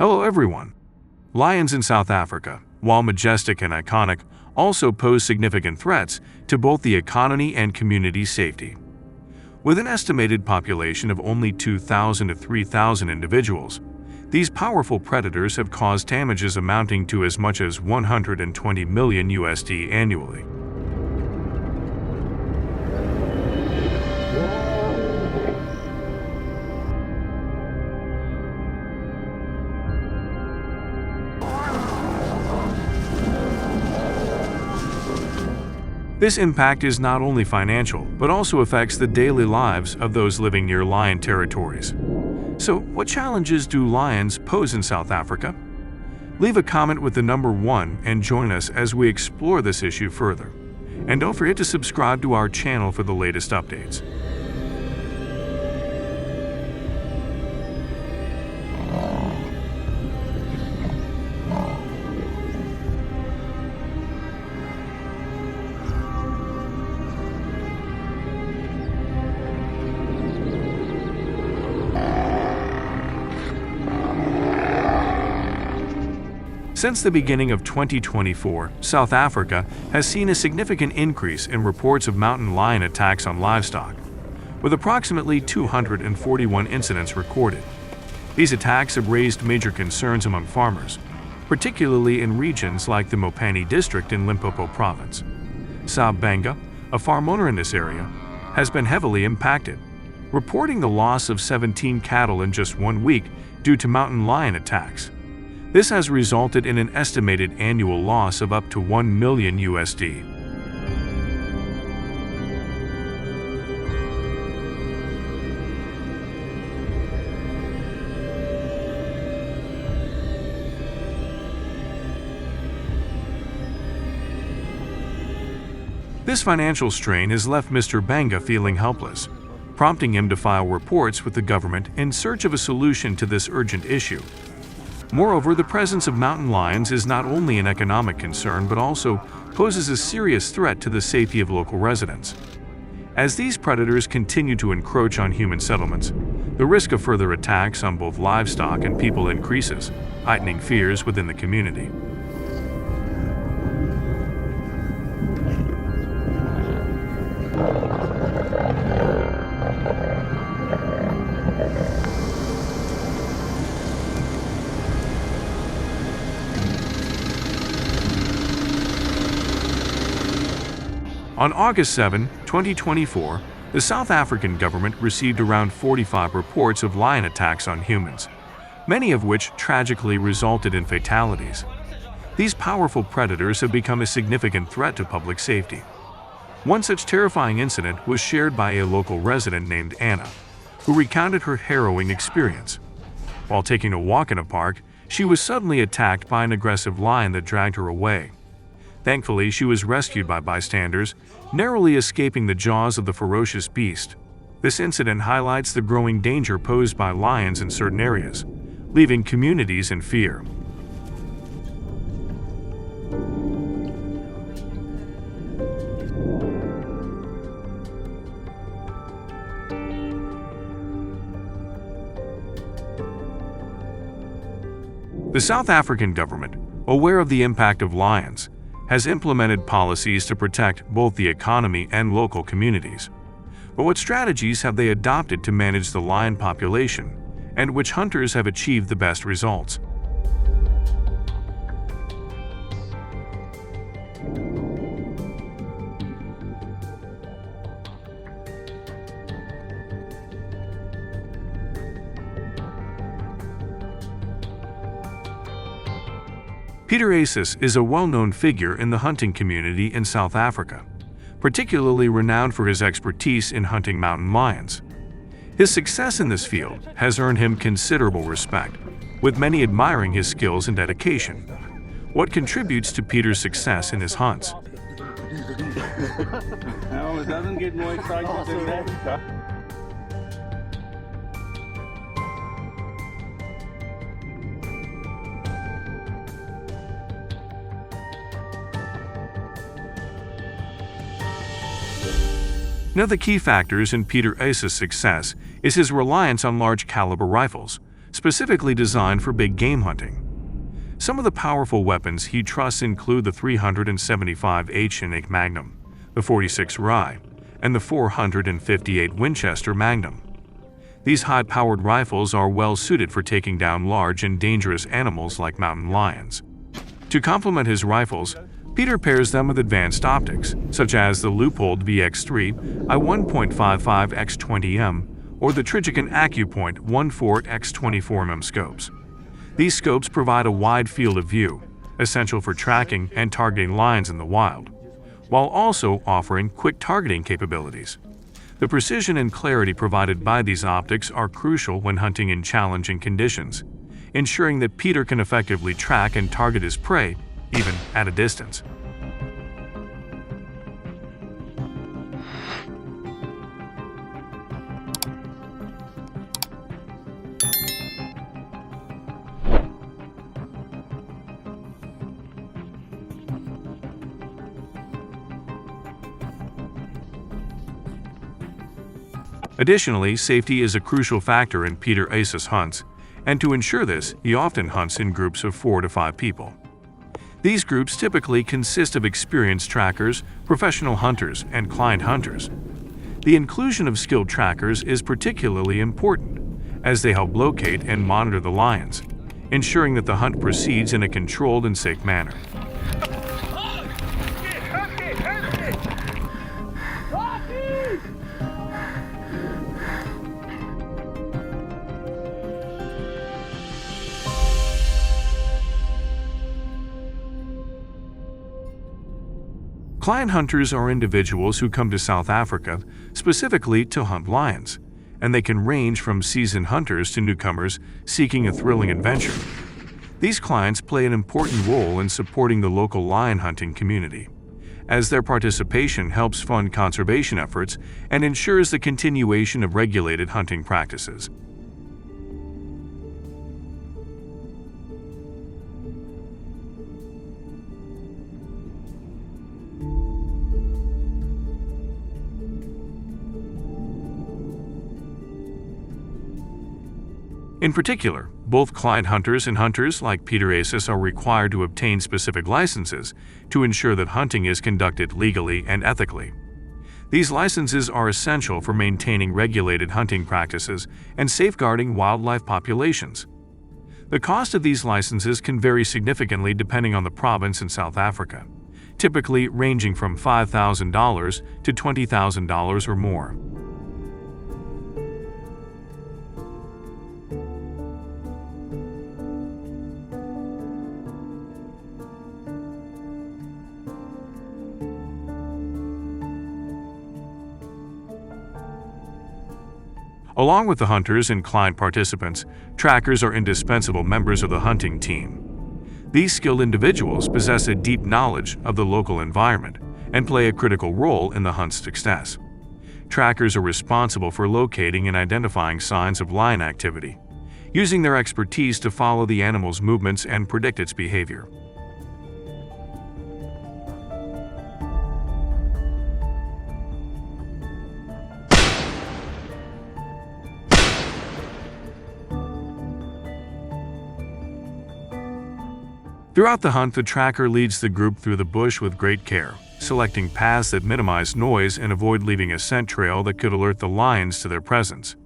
Hello everyone. Lions in South Africa, while majestic and iconic, also pose significant threats to both the economy and community safety. With an estimated population of only 2,000 to 3,000 individuals, these powerful predators have caused damages amounting to as much as $120 million annually. This impact is not only financial, but also affects the daily lives of those living near lion territories. So, what challenges do lions pose in South Africa? Leave a comment with the number 1 and join us as we explore this issue further. And don't forget to subscribe to our channel for the latest updates. Since the beginning of 2024, South Africa has seen a significant increase in reports of mountain lion attacks on livestock, with approximately 241 incidents recorded. These attacks have raised major concerns among farmers, particularly in regions like the Mopani district in Limpopo province. Saab Banga, a farm owner in this area, has been heavily impacted, reporting the loss of 17 cattle in just 1 week due to mountain lion attacks. This has resulted in an estimated annual loss of up to $1 million. This financial strain has left Mr. Banga feeling helpless, prompting him to file reports with the government in search of a solution to this urgent issue. Moreover, the presence of mountain lions is not only an economic concern but also poses a serious threat to the safety of local residents. As these predators continue to encroach on human settlements, the risk of further attacks on both livestock and people increases, heightening fears within the community. On August 7, 2024, the South African government received around 45 reports of lion attacks on humans, many of which tragically resulted in fatalities. These powerful predators have become a significant threat to public safety. One such terrifying incident was shared by a local resident named Anna, who recounted her harrowing experience. While taking a walk in a park, she was suddenly attacked by an aggressive lion that dragged her away. Thankfully, she was rescued by bystanders, narrowly escaping the jaws of the ferocious beast. This incident highlights the growing danger posed by lions in certain areas, leaving communities in fear. The South African government, aware of the impact of lions, has implemented policies to protect both the economy and local communities. But what strategies have they adopted to manage the lion population, and which hunters have achieved the best results? Peter Aces is a well-known figure in the hunting community in South Africa, particularly renowned for his expertise in hunting mountain lions. His success in this field has earned him considerable respect, with many admiring his skills and dedication. What contributes to Peter's success in his hunts? No, it doesn't get more exciting than that. One of the key factors in Peter Ace's success is his reliance on large-caliber rifles, specifically designed for big game hunting. Some of the powerful weapons he trusts include the 375H Magnum, the 46 Rye, and the 458 Winchester Magnum. These high-powered rifles are well suited for taking down large and dangerous animals like mountain lions. To complement his rifles, Peter pairs them with advanced optics, such as the Leupold VX3 I1.55x20M or the Trigican AccuPoint 14x24mm scopes. These scopes provide a wide field of view, essential for tracking and targeting lions in the wild, while also offering quick targeting capabilities. The precision and clarity provided by these optics are crucial when hunting in challenging conditions, ensuring that Peter can effectively track and target his prey, even at a distance. Additionally, safety is a crucial factor in Peter Ace's hunts, and to ensure this, he often hunts in groups of 4 to 5 people. These groups typically consist of experienced trackers, professional hunters, and client hunters. The inclusion of skilled trackers is particularly important, as they help locate and monitor the lions, ensuring that the hunt proceeds in a controlled and safe manner. Client hunters are individuals who come to South Africa specifically to hunt lions, and they can range from seasoned hunters to newcomers seeking a thrilling adventure. These clients play an important role in supporting the local lion hunting community, as their participation helps fund conservation efforts and ensures the continuation of regulated hunting practices. In particular, both client hunters and hunters like Peter Ace are required to obtain specific licenses to ensure that hunting is conducted legally and ethically. These licenses are essential for maintaining regulated hunting practices and safeguarding wildlife populations. The cost of these licenses can vary significantly depending on the province in South Africa, typically ranging from $5,000 to $20,000 or more. Along with the hunters and client participants, trackers are indispensable members of the hunting team. These skilled individuals possess a deep knowledge of the local environment and play a critical role in the hunt's success. Trackers are responsible for locating and identifying signs of lion activity, using their expertise to follow the animal's movements and predict its behavior. Throughout the hunt, the tracker leads the group through the bush with great care, selecting paths that minimize noise and avoid leaving a scent trail that could alert the lions to their presence.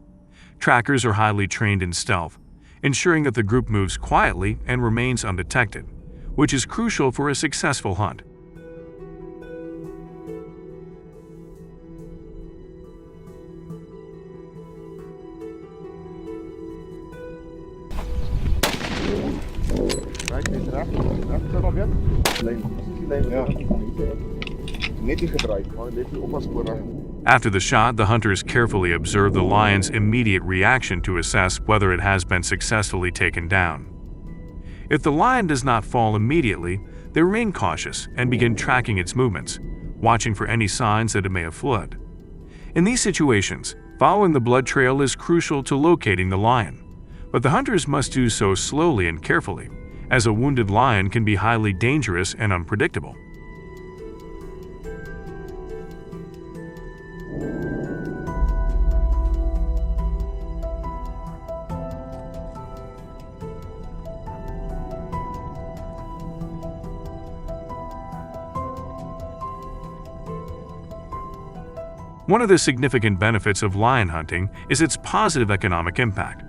Trackers are highly trained in stealth, ensuring that the group moves quietly and remains undetected, which is crucial for a successful hunt. After the shot, the hunters carefully observe the lion's immediate reaction to assess whether it has been successfully taken down. If the lion does not fall immediately, they remain cautious and begin tracking its movements, watching for any signs that it may have fled. In these situations, following the blood trail is crucial to locating the lion, but the hunters must do so slowly and carefully, as a wounded lion can be highly dangerous and unpredictable. One of the significant benefits of lion hunting is its positive economic impact.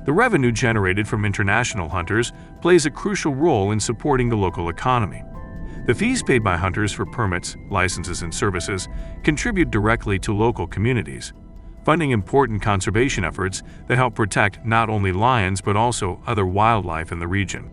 The revenue generated from international hunters plays a crucial role in supporting the local economy. The fees paid by hunters for permits, licenses, and services contribute directly to local communities, funding important conservation efforts that help protect not only lions but also other wildlife in the region.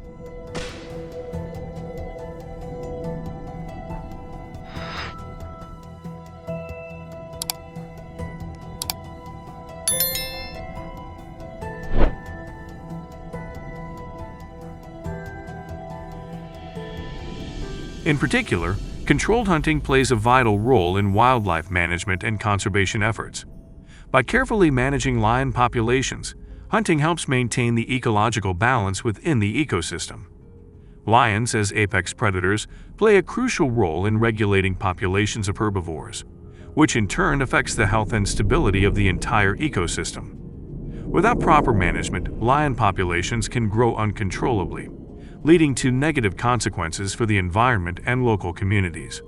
In particular, controlled hunting plays a vital role in wildlife management and conservation efforts. By carefully managing lion populations, hunting helps maintain the ecological balance within the ecosystem. Lions, as apex predators, play a crucial role in regulating populations of herbivores, which in turn affects the health and stability of the entire ecosystem. Without proper management, lion populations can grow uncontrollably, leading to negative consequences for the environment and local communities.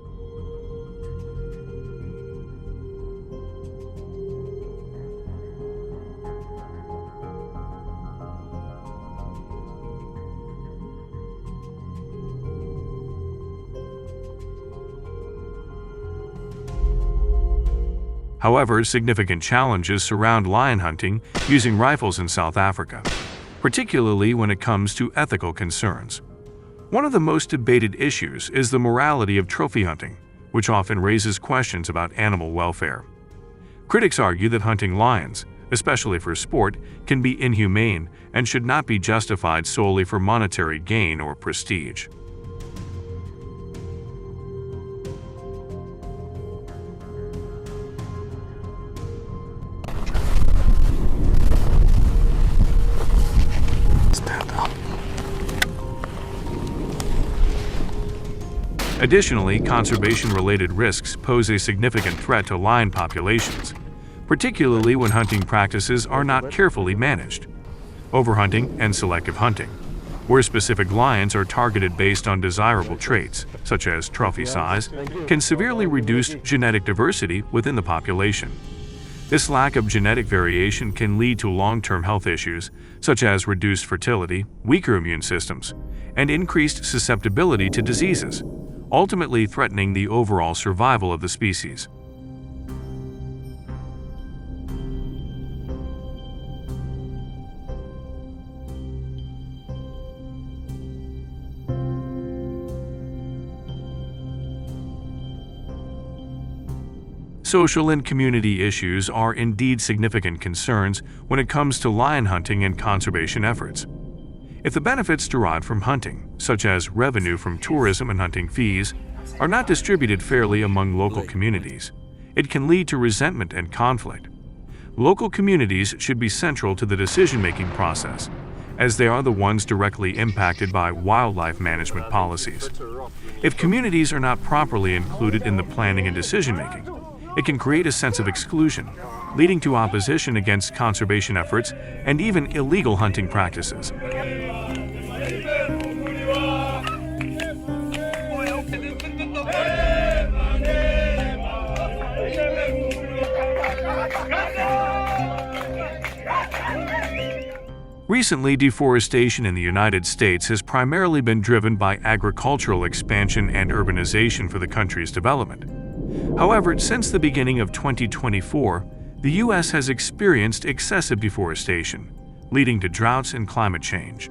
However, significant challenges surround lion hunting using rifles in South Africa, particularly when it comes to ethical concerns. One of the most debated issues is the morality of trophy hunting, which often raises questions about animal welfare. Critics argue that hunting lions, especially for sport, can be inhumane and should not be justified solely for monetary gain or prestige. Additionally, conservation-related risks pose a significant threat to lion populations, particularly when hunting practices are not carefully managed. Overhunting and selective hunting, where specific lions are targeted based on desirable traits, such as trophy size, can severely reduce genetic diversity within the population. This lack of genetic variation can lead to long-term health issues, such as reduced fertility, weaker immune systems, and increased susceptibility to diseases, ultimately threatening the overall survival of the species. Social and community issues are indeed significant concerns when it comes to lion hunting and conservation efforts. If the benefits derived from hunting, such as revenue from tourism and hunting fees, are not distributed fairly among local communities, it can lead to resentment and conflict. Local communities should be central to the decision-making process, as they are the ones directly impacted by wildlife management policies. If communities are not properly included in the planning and decision-making, it can create a sense of exclusion, leading to opposition against conservation efforts and even illegal hunting practices. Recently, deforestation in the United States has primarily been driven by agricultural expansion and urbanization for the country's development. However, since the beginning of 2024, the U.S. has experienced excessive deforestation, leading to droughts and climate change.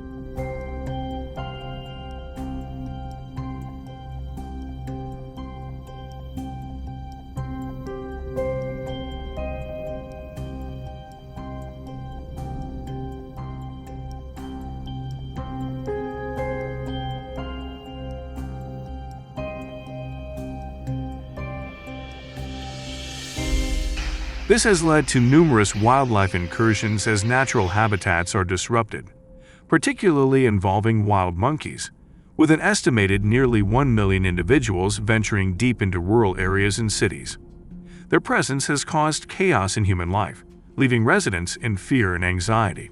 This has led to numerous wildlife incursions as natural habitats are disrupted, particularly involving wild monkeys, with an estimated nearly 1 million individuals venturing deep into rural areas and cities. Their presence has caused chaos in human life, leaving residents in fear and anxiety.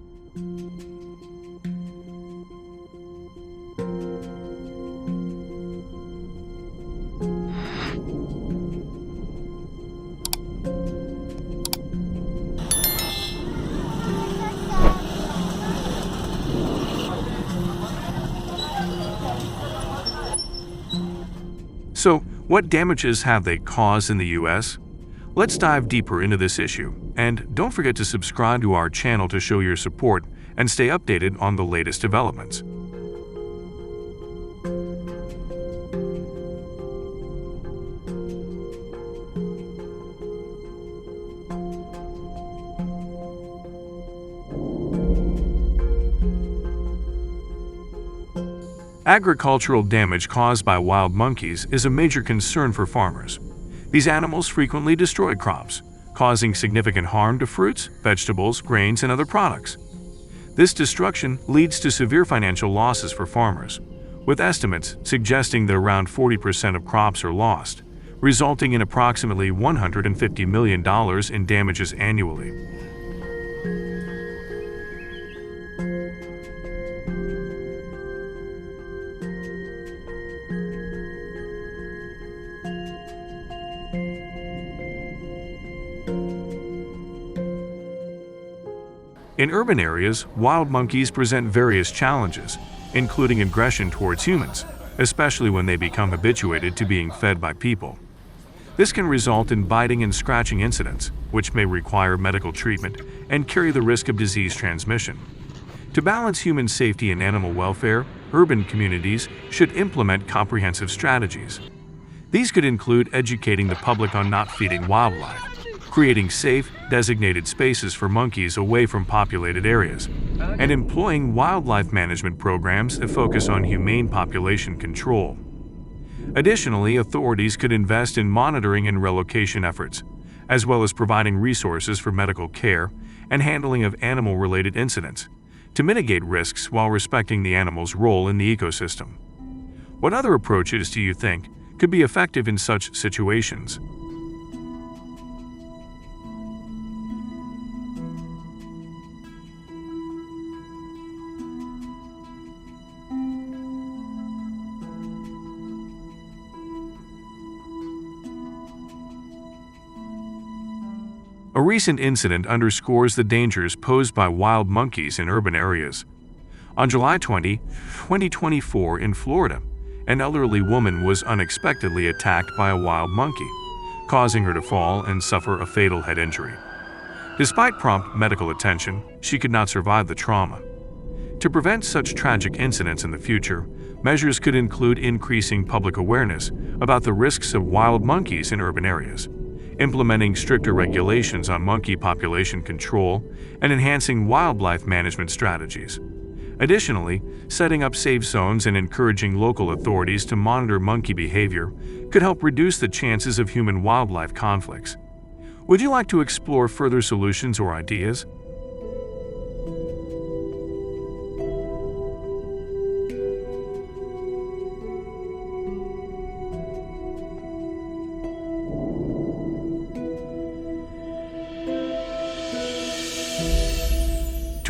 So, what damages have they caused in the US? Let's dive deeper into this issue, and don't forget to subscribe to our channel to show your support and stay updated on the latest developments. Agricultural damage caused by wild monkeys is a major concern for farmers. These animals frequently destroy crops, causing significant harm to fruits, vegetables, grains, and other products. This destruction leads to severe financial losses for farmers, with estimates suggesting that around 40% of crops are lost, resulting in approximately $150 million in damages annually. In urban areas, wild monkeys present various challenges, including aggression towards humans, especially when they become habituated to being fed by people. This can result in biting and scratching incidents, which may require medical treatment and carry the risk of disease transmission. To balance human safety and animal welfare, urban communities should implement comprehensive strategies. These could include educating the public on not feeding wildlife, creating safe, designated spaces for monkeys away from populated areas, and employing wildlife management programs that focus on humane population control. Additionally, authorities could invest in monitoring and relocation efforts, as well as providing resources for medical care and handling of animal-related incidents, to mitigate risks while respecting the animal's role in the ecosystem. What other approaches do you think could be effective in such situations? A recent incident underscores the dangers posed by wild monkeys in urban areas. On July 20, 2024 in Florida, an elderly woman was unexpectedly attacked by a wild monkey, causing her to fall and suffer a fatal head injury. Despite prompt medical attention, she could not survive the trauma. To prevent such tragic incidents in the future, measures could include increasing public awareness about the risks of wild monkeys in urban areas, implementing stricter regulations on monkey population control, and enhancing wildlife management strategies. Additionally, setting up safe zones and encouraging local authorities to monitor monkey behavior could help reduce the chances of human-wildlife conflicts. Would you like to explore further solutions or ideas?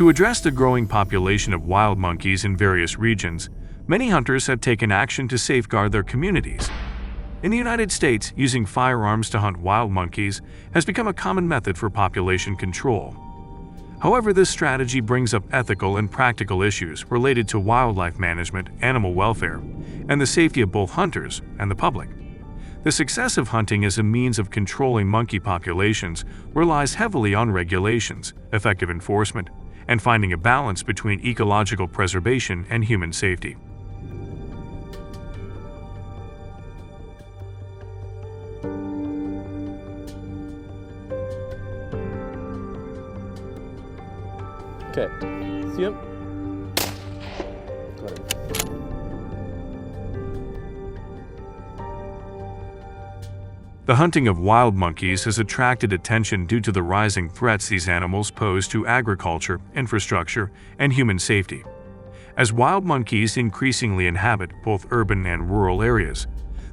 To address the growing population of wild monkeys in various regions, many hunters have taken action to safeguard their communities. In the United States, using firearms to hunt wild monkeys has become a common method for population control. However, this strategy brings up ethical and practical issues related to wildlife management, animal welfare, and the safety of both hunters and the public. The success of hunting as a means of controlling monkey populations relies heavily on regulations, effective enforcement, and finding a balance between ecological preservation and human safety. Okay, see him? Got him. The hunting of wild monkeys has attracted attention due to the rising threats these animals pose to agriculture, infrastructure, and human safety. As wild monkeys increasingly inhabit both urban and rural areas,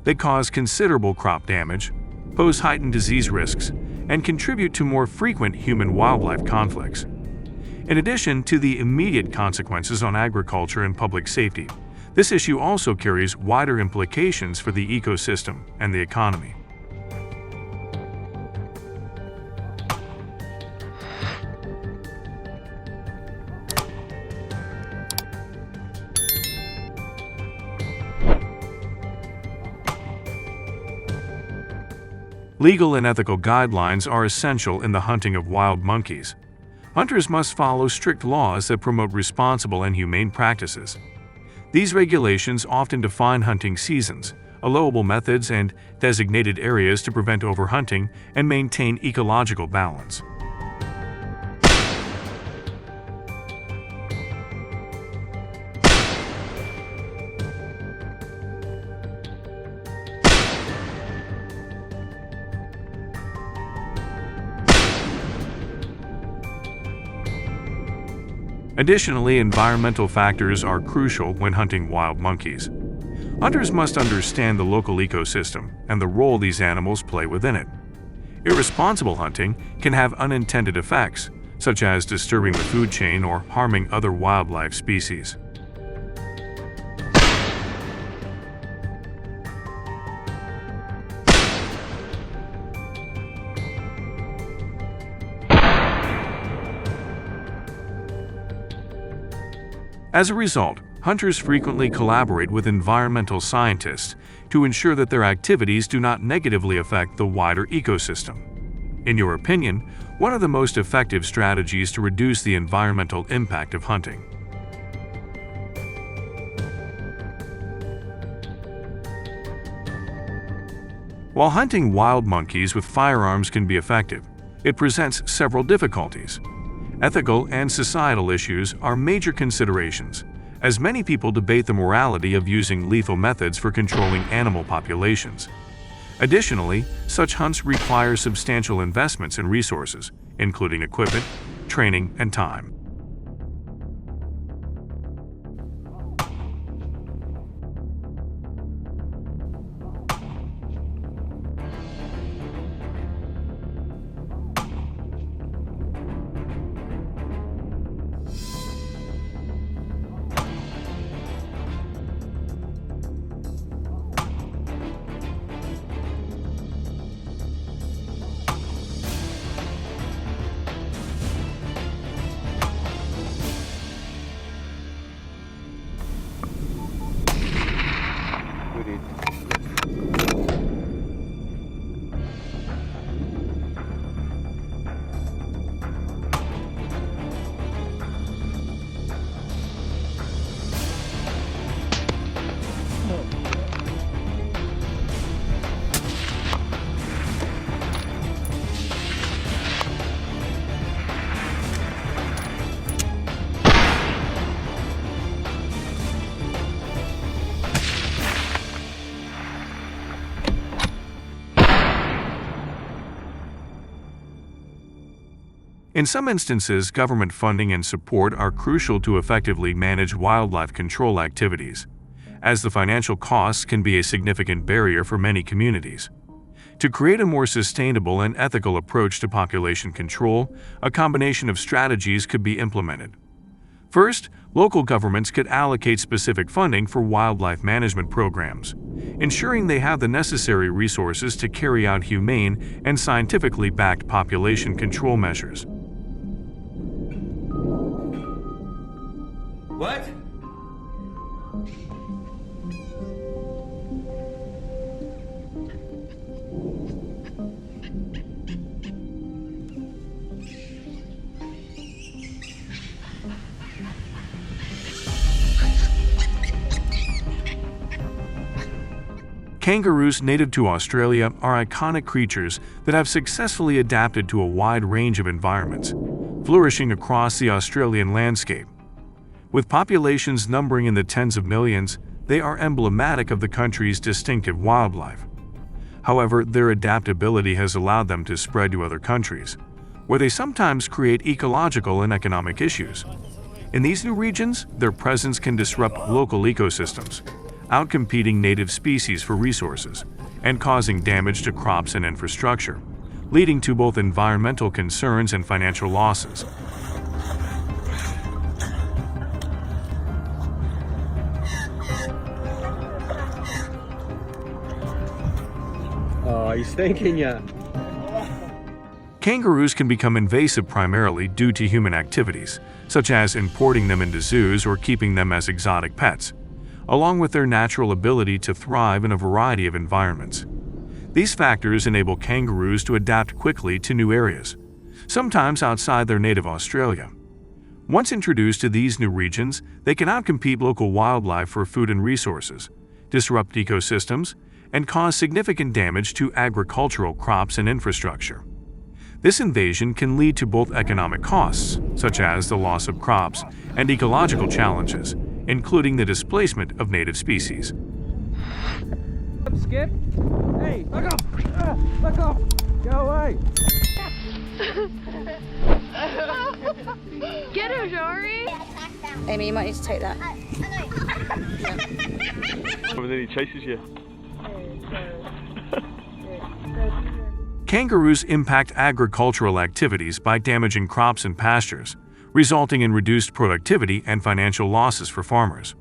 they cause considerable crop damage, pose heightened disease risks, and contribute to more frequent human-wildlife conflicts. In addition to the immediate consequences on agriculture and public safety, this issue also carries wider implications for the ecosystem and the economy. Legal and ethical guidelines are essential in the hunting of wild monkeys. Hunters must follow strict laws that promote responsible and humane practices. These regulations often define hunting seasons, allowable methods, and designated areas to prevent overhunting and maintain ecological balance. Additionally, environmental factors are crucial when hunting wild monkeys. Hunters must understand the local ecosystem and the role these animals play within it. Irresponsible hunting can have unintended effects, such as disturbing the food chain or harming other wildlife species. As a result, hunters frequently collaborate with environmental scientists to ensure that their activities do not negatively affect the wider ecosystem. In your opinion, what are the most effective strategies to reduce the environmental impact of hunting? While hunting wild monkeys with firearms can be effective, it presents several difficulties. Ethical and societal issues are major considerations, as many people debate the morality of using lethal methods for controlling animal populations. Additionally, such hunts require substantial investments in resources, including equipment, training, and time. In some instances, government funding and support are crucial to effectively manage wildlife control activities, as the financial costs can be a significant barrier for many communities. To create a more sustainable and ethical approach to population control, a combination of strategies could be implemented. First, local governments could allocate specific funding for wildlife management programs, ensuring they have the necessary resources to carry out humane and scientifically backed population control measures. What? Kangaroos native to Australia are iconic creatures that have successfully adapted to a wide range of environments, flourishing across the Australian landscape. With populations numbering in the tens of millions, they are emblematic of the country's distinctive wildlife. However, their adaptability has allowed them to spread to other countries, where they sometimes create ecological and economic issues. In these new regions, their presence can disrupt local ecosystems, outcompeting native species for resources, and causing damage to crops and infrastructure, leading to both environmental concerns and financial losses. Oh, he's thanking you. Kangaroos can become invasive primarily due to human activities, such as importing them into zoos or keeping them as exotic pets, along with their natural ability to thrive in a variety of environments. These factors enable kangaroos to adapt quickly to new areas, sometimes outside their native Australia. Once introduced to these new regions, they can outcompete local wildlife for food and resources, disrupt ecosystems, and cause significant damage to agricultural crops and infrastructure. This invasion can lead to both economic costs, such as the loss of crops, and ecological challenges, including the displacement of native species. Skip. Hey, back off! Back off! Go away! Get her, Jory! Amy, you might need to take that. And then he chases you. Kangaroos impact agricultural activities by damaging crops and pastures, resulting in reduced productivity and financial losses for farmers.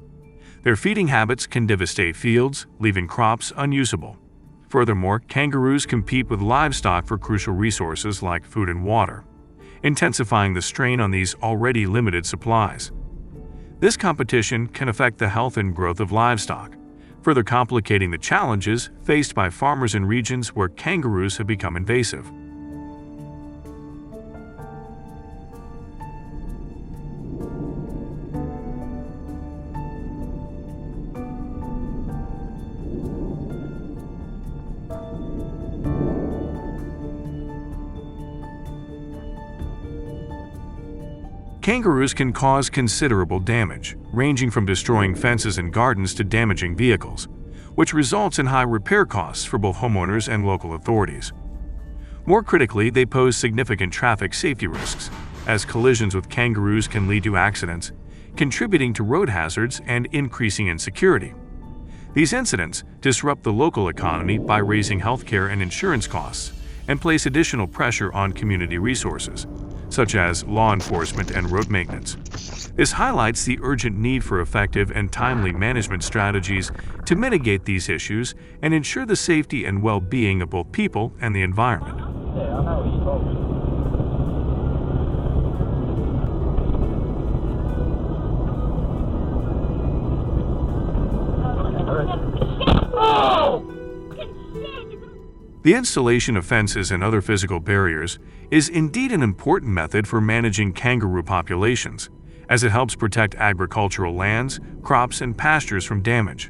Their feeding habits can devastate fields, leaving crops unusable. Furthermore, kangaroos compete with livestock for crucial resources like food and water, intensifying the strain on these already limited supplies. This competition can affect the health and growth of livestock, further complicating the challenges faced by farmers in regions where kangaroos have become invasive. Kangaroos can cause considerable damage, ranging from destroying fences and gardens to damaging vehicles, which results in high repair costs for both homeowners and local authorities. More critically, they pose significant traffic safety risks, as collisions with kangaroos can lead to accidents, contributing to road hazards and increasing insecurity. These incidents disrupt the local economy by raising healthcare and insurance costs and place additional pressure on community resources, such as law enforcement and road maintenance. This highlights the urgent need for effective and timely management strategies to mitigate these issues and ensure the safety and well-being of both people and the environment. The installation of fences and other physical barriers is indeed an important method for managing kangaroo populations, as it helps protect agricultural lands, crops, and pastures from damage.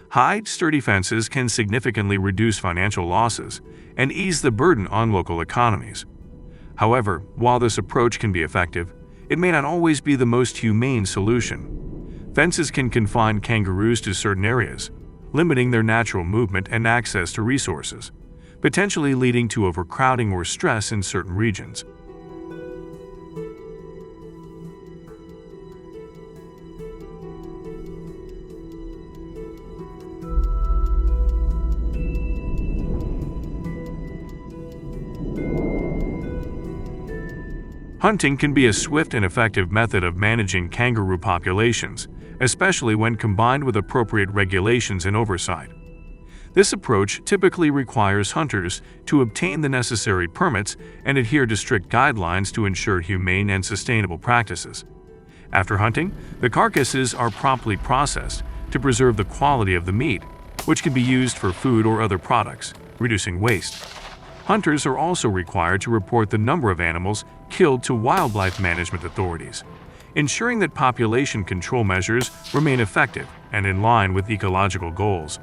High, sturdy fences can significantly reduce financial losses and ease the burden on local economies. However, while this approach can be effective, it may not always be the most humane solution. Fences can confine kangaroos to certain areas, limiting their natural movement and access to resources, potentially leading to overcrowding or stress in certain regions. Hunting can be a swift and effective method of managing kangaroo populations, especially when combined with appropriate regulations and oversight. This approach typically requires hunters to obtain the necessary permits and adhere to strict guidelines to ensure humane and sustainable practices. After hunting, the carcasses are promptly processed to preserve the quality of the meat, which can be used for food or other products, reducing waste. Hunters are also required to report the number of animals killed to wildlife management authorities, ensuring that population control measures remain effective and in line with ecological goals.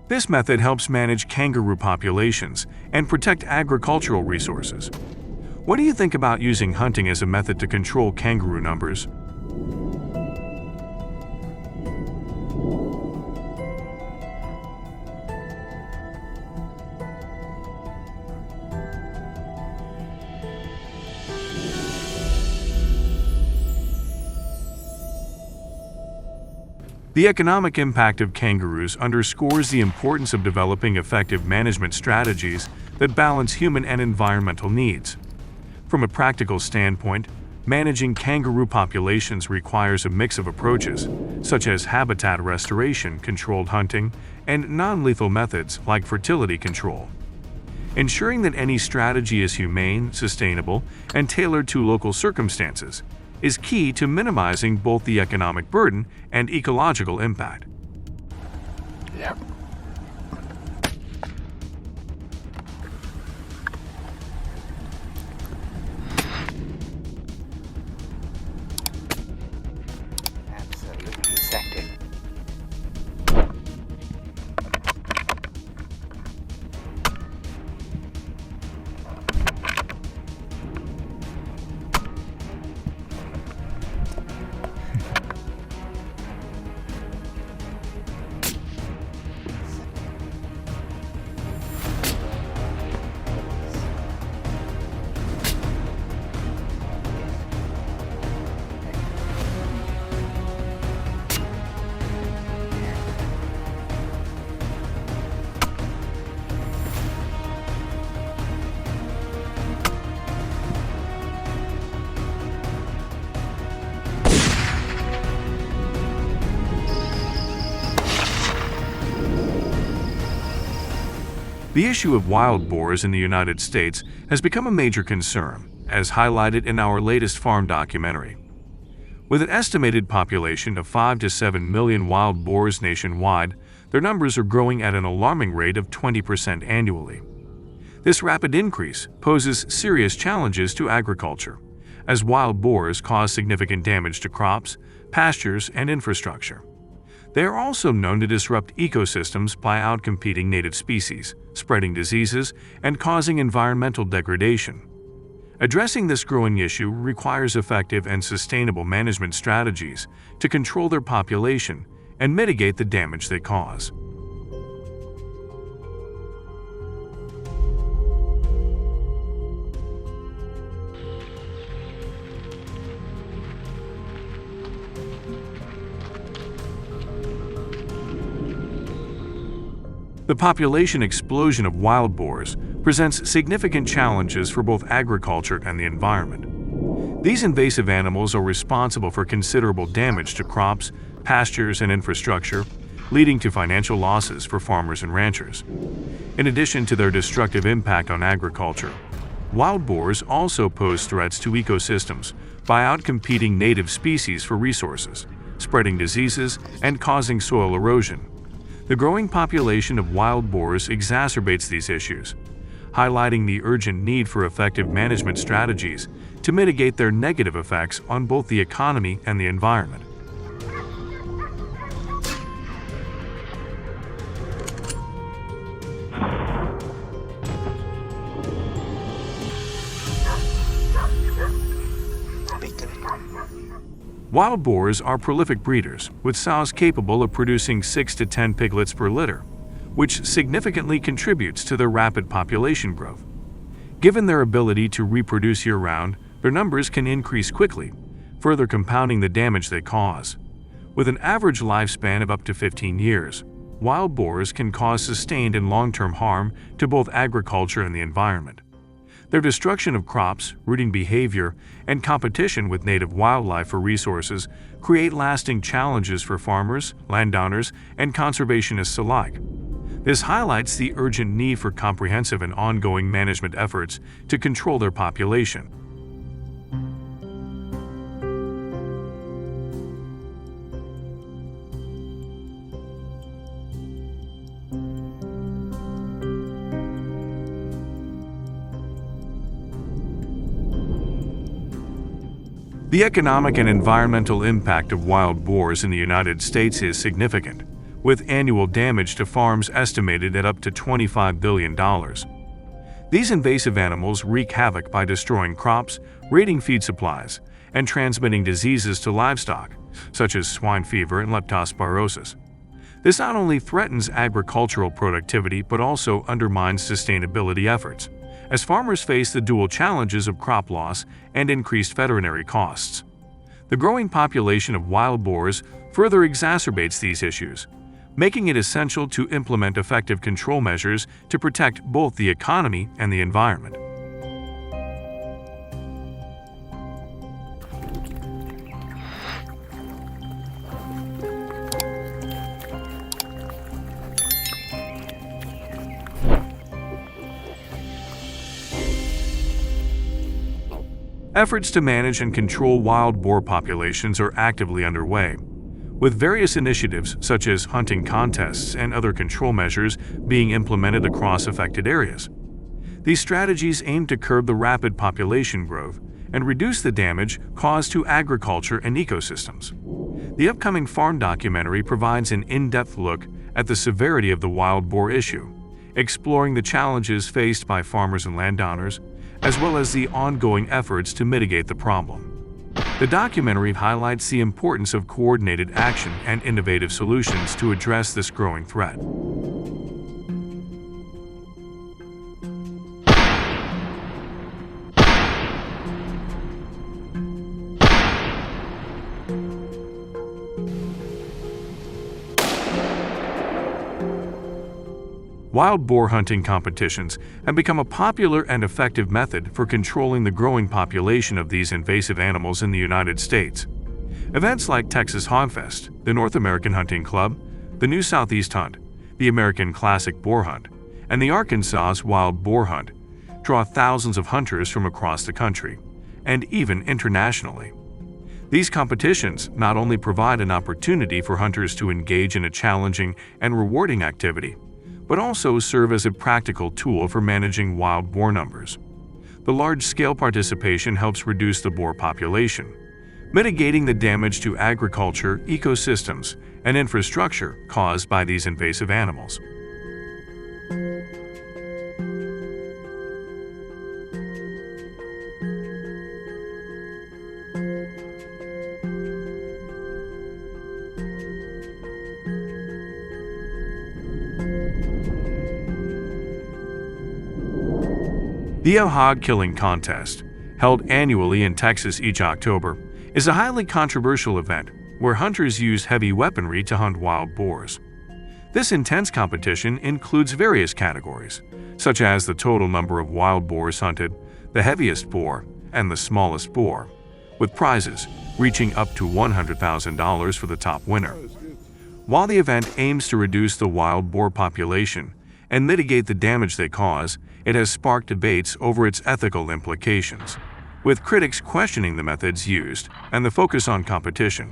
This method helps manage kangaroo populations and protect agricultural resources. What do you think about using hunting as a method to control kangaroo numbers? The economic impact of kangaroos underscores the importance of developing effective management strategies that balance human and environmental needs. From a practical standpoint, managing kangaroo populations requires a mix of approaches, such as habitat restoration, controlled hunting, and non-lethal methods like fertility control. Ensuring that any strategy is humane, sustainable, and tailored to local circumstances is key to minimizing both the economic burden and ecological impact. Yep. Absolutely sector. The issue of wild boars in the United States has become a major concern, as highlighted in our latest farm documentary. With an estimated population of 5 to 7 million wild boars nationwide, their numbers are growing at an alarming rate of 20% annually. This rapid increase poses serious challenges to agriculture, as wild boars cause significant damage to crops, pastures, and infrastructure. They are also known to disrupt ecosystems by outcompeting native species, spreading diseases, and causing environmental degradation. Addressing this growing issue requires effective and sustainable management strategies to control their population and mitigate the damage they cause. The population explosion of wild boars presents significant challenges for both agriculture and the environment. These invasive animals are responsible for considerable damage to crops, pastures, and infrastructure, leading to financial losses for farmers and ranchers. In addition to their destructive impact on agriculture, wild boars also pose threats to ecosystems by outcompeting native species for resources, spreading diseases, and causing soil erosion. The growing population of wild boars exacerbates these issues, highlighting the urgent need for effective management strategies to mitigate their negative effects on both the economy and the environment. Wild boars are prolific breeders, with sows capable of producing 6 to 10 piglets per litter, which significantly contributes to their rapid population growth. Given their ability to reproduce year-round, their numbers can increase quickly, further compounding the damage they cause. With an average lifespan of up to 15 years, wild boars can cause sustained and long-term harm to both agriculture and the environment. Their destruction of crops, rooting behavior, and competition with native wildlife for resources create lasting challenges for farmers, landowners, and conservationists alike. This highlights the urgent need for comprehensive and ongoing management efforts to control their population. The economic and environmental impact of wild boars in the United States is significant, with annual damage to farms estimated at up to $25 billion. These invasive animals wreak havoc by destroying crops, raiding feed supplies, and transmitting diseases to livestock, such as swine fever and leptospirosis. This not only threatens agricultural productivity but also undermines sustainability efforts, as farmers face the dual challenges of crop loss and increased veterinary costs. The growing population of wild boars further exacerbates these issues, making it essential to implement effective control measures to protect both the economy and the environment. Efforts to manage and control wild boar populations are actively underway, with various initiatives such as hunting contests and other control measures being implemented across affected areas. These strategies aim to curb the rapid population growth and reduce the damage caused to agriculture and ecosystems. The upcoming farm documentary provides an in-depth look at the severity of the wild boar issue, exploring the challenges faced by farmers and landowners, as well as the ongoing efforts to mitigate the problem. The documentary highlights the importance of coordinated action and innovative solutions to address this growing threat. Wild boar hunting competitions have become a popular and effective method for controlling the growing population of these invasive animals in the United States. Events like Texas Hog Fest, the North American Hunting Club, the New Southeast Hunt, the American Classic Boar Hunt, and the Arkansas Wild Boar Hunt draw thousands of hunters from across the country, and even internationally. These competitions not only provide an opportunity for hunters to engage in a challenging and rewarding activity, but also serve as a practical tool for managing wild boar numbers. The large-scale participation helps reduce the boar population, mitigating the damage to agriculture, ecosystems, and infrastructure caused by these invasive animals. The hog killing contest, held annually in Texas each October, is a highly controversial event where hunters use heavy weaponry to hunt wild boars. This intense competition includes various categories, such as the total number of wild boars hunted, the heaviest boar, and the smallest boar, with prizes reaching up to $100,000 for the top winner. While the event aims to reduce the wild boar population and mitigate the damage they cause, it has sparked debates over its ethical implications, with critics questioning the methods used and the focus on competition.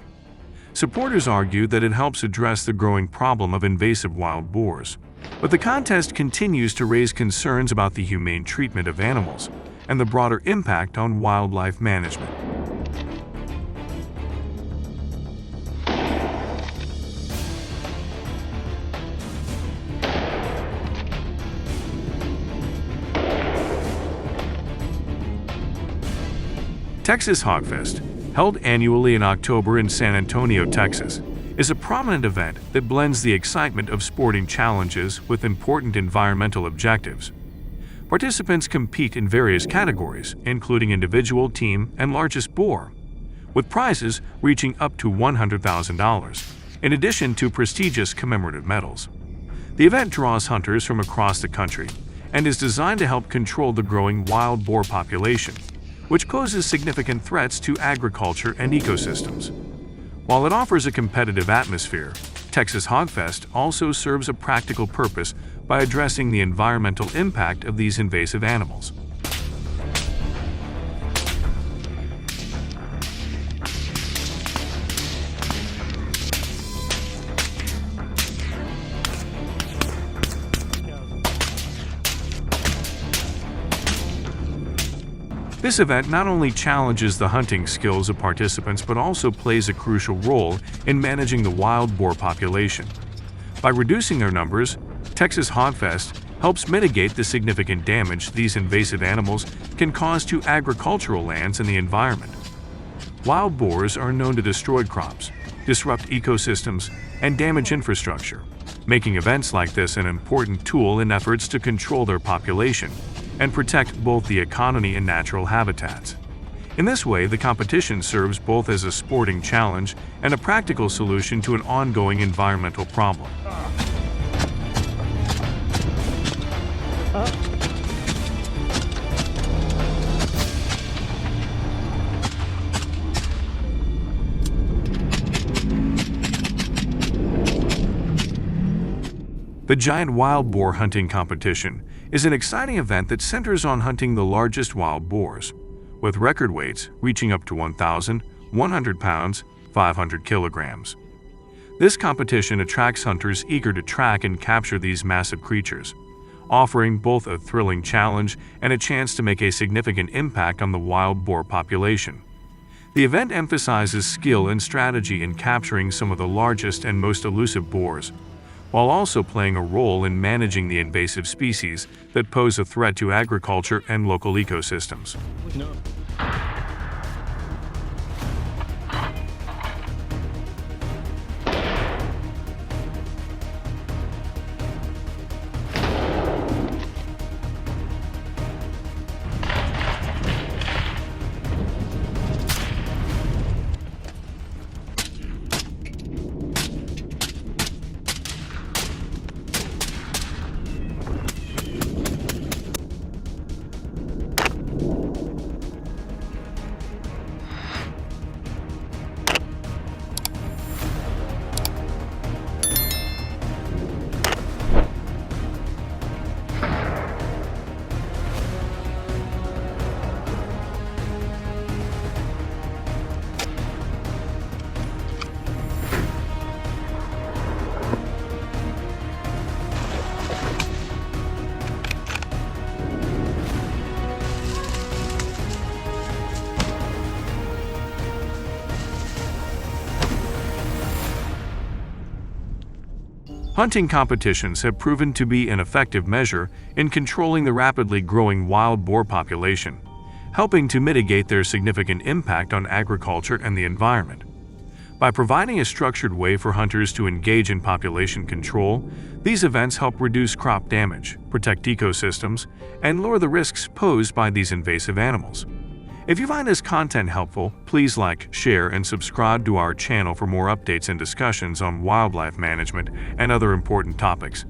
Supporters argue that it helps address the growing problem of invasive wild boars, but the contest continues to raise concerns about the humane treatment of animals and the broader impact on wildlife management. Texas Hog Fest, held annually in October in San Antonio, Texas, is a prominent event that blends the excitement of sporting challenges with important environmental objectives. Participants compete in various categories, including individual, team, and largest boar, with prizes reaching up to $100,000, in addition to prestigious commemorative medals. The event draws hunters from across the country and is designed to help control the growing wild boar population, which poses significant threats to agriculture and ecosystems. While it offers a competitive atmosphere, Texas Hog Fest also serves a practical purpose by addressing the environmental impact of these invasive animals. This event not only challenges the hunting skills of participants but also plays a crucial role in managing the wild boar population. By reducing their numbers, Texas Hog Fest helps mitigate the significant damage these invasive animals can cause to agricultural lands and the environment. Wild boars are known to destroy crops, disrupt ecosystems, and damage infrastructure, making events like this an important tool in efforts to control their population and protect both the economy and natural habitats. In this way, the competition serves both as a sporting challenge and a practical solution to an ongoing environmental problem. The giant wild boar hunting competition is an exciting event that centers on hunting the largest wild boars, with record weights reaching up to 1,100 pounds, 500 kilograms. This competition attracts hunters eager to track and capture these massive creatures, offering both a thrilling challenge and a chance to make a significant impact on the wild boar population. The event emphasizes skill and strategy in capturing some of the largest and most elusive boars, while also playing a role in managing the invasive species that pose a threat to agriculture and local ecosystems. Hunting competitions have proven to be an effective measure in controlling the rapidly growing wild boar population, helping to mitigate their significant impact on agriculture and the environment. By providing a structured way for hunters to engage in population control, these events help reduce crop damage, protect ecosystems, and lower the risks posed by these invasive animals. If you find this content helpful, please like, share, and subscribe to our channel for more updates and discussions on wildlife management and other important topics.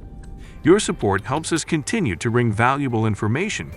Your support helps us continue to bring valuable information